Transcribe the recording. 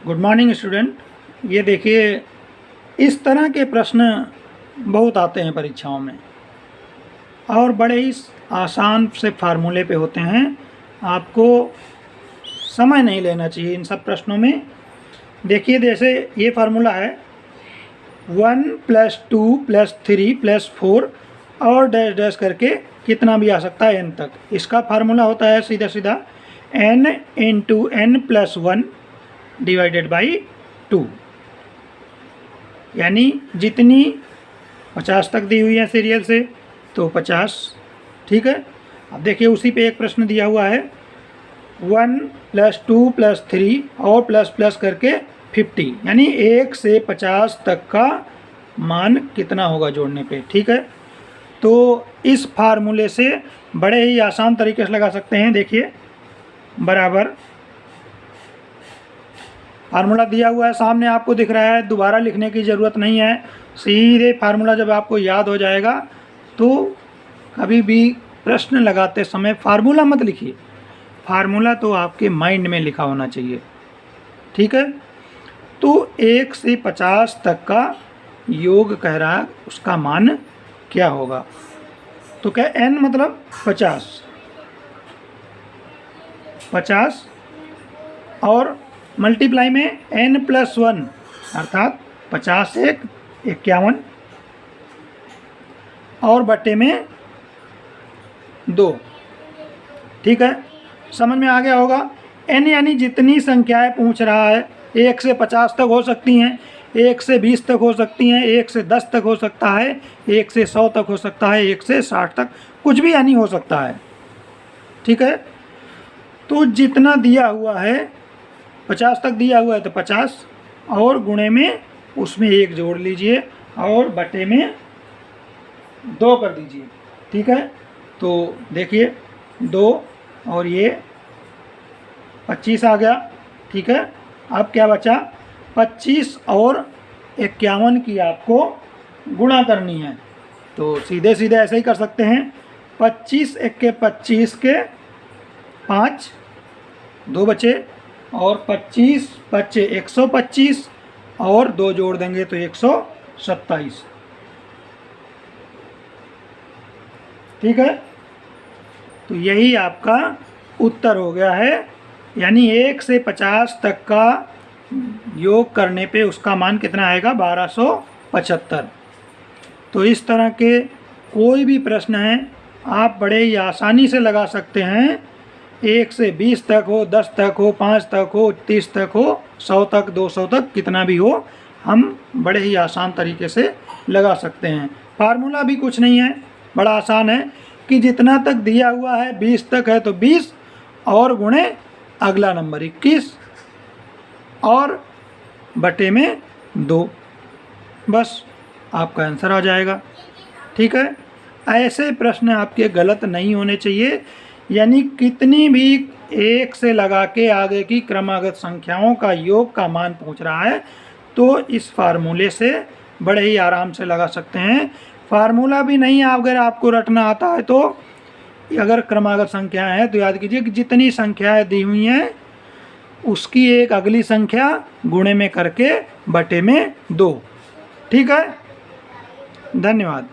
Good morning student. ये देखिए, इस तरह के प्रश्न बहुत आते हैं परीक्षाओं में और बड़े ही आसान से फार्मूले पे होते हैं। आपको समय नहीं लेना चाहिए इन सब प्रश्नों में। देखिए, जैसे ये फार्मूला है 1 + 2 + 3 + 4 और डैश डैश करके कितना भी आ सकता है n तक। इसका फार्मूला होता है सीधा सीधा n × n + 1 / 2, यानी जितनी 50 तक दी हुई है सीरियल से तो 50। ठीक है। अब देखिए, उसी पे एक प्रश्न दिया हुआ है 1 + 2 + 3 और प्लस प्लस करके 50, यानी 1 से 50 तक का मान कितना होगा जोड़ने पे। ठीक है। तो इस फार्मूले से बड़े ही आसान तरीके से लगा सकते हैं। देखिए, बराबर फार्मूला दिया हुआ है सामने, आपको दिख रहा है, दोबारा लिखने की ज़रूरत नहीं है। सीधे फार्मूला जब आपको याद हो जाएगा तो कभी भी प्रश्न लगाते समय फार्मूला मत लिखिए, फार्मूला तो आपके माइंड में लिखा होना चाहिए। ठीक है। तो 1 से 50 तक का योग कह रहा है, उसका मान क्या होगा। तो क्या n मतलब 50 और मल्टीप्लाई में n + 1 अर्थात 50 × 1 = 51 और बटे में 2। ठीक है, समझ में आ गया होगा। n यानी जितनी संख्याएं पूछ रहा है, 1 से 50 तक हो सकती हैं, 1 से 20 तक हो सकती हैं, 1 से 10 तक हो सकता है, 1 से 100 तक हो सकता है, 1 से 60 तक कुछ भी यानी हो सकता है। ठीक है। तो जितना दिया हुआ है 50 तक दिया हुआ है तो 50 और गुणे में उसमें 1 जोड़ लीजिए और बटे में 2 कर दीजिए। ठीक है। तो देखिए 2 और ये 25 आ गया। ठीक है। अब क्या बचा, 25 और 51 की आपको गुणा करनी है। तो सीधे सीधे ऐसे ही कर सकते हैं। 25 × 1 = 25 के 5, 2 बचे और 25 बचे 125 और 2 जोड़ देंगे तो 127। ठीक है। तो यही आपका उत्तर हो गया है, यानी 1 से 50 तक का योग करने पे उसका मान कितना आएगा, 1275। तो इस तरह के कोई भी प्रश्न हैं आप बड़े ही आसानी से लगा सकते हैं। 1 से 20 तक हो, 10 तक हो, 5 तक हो, 30 तक हो, 100 तक, 200 तक, कितना भी हो, हम बड़े ही आसान तरीके से लगा सकते हैं। फार्मूला भी कुछ नहीं है, बड़ा आसान है कि जितना तक दिया हुआ है 20 तक है तो 20 और गुणे अगला नंबर 21 और बटे में 2, बस आपका आंसर आ जाएगा। ठीक है। ऐसे प्रश्न आपके गलत नहीं होने चाहिए, यानी कितनी भी 1 से लगा के आगे की क्रमागत संख्याओं का योग का मान पूछ रहा है तो इस फार्मूले से बड़े ही आराम से लगा सकते हैं। फार्मूला भी नहीं अगर आपको रटना आता है तो अगर क्रमागत संख्याएं हैं तो याद कीजिए कि जितनी संख्याएं दी हुई हैं उसकी एक अगली संख्या गुणे में करके बटे में 2। ठीक है। धन्यवाद।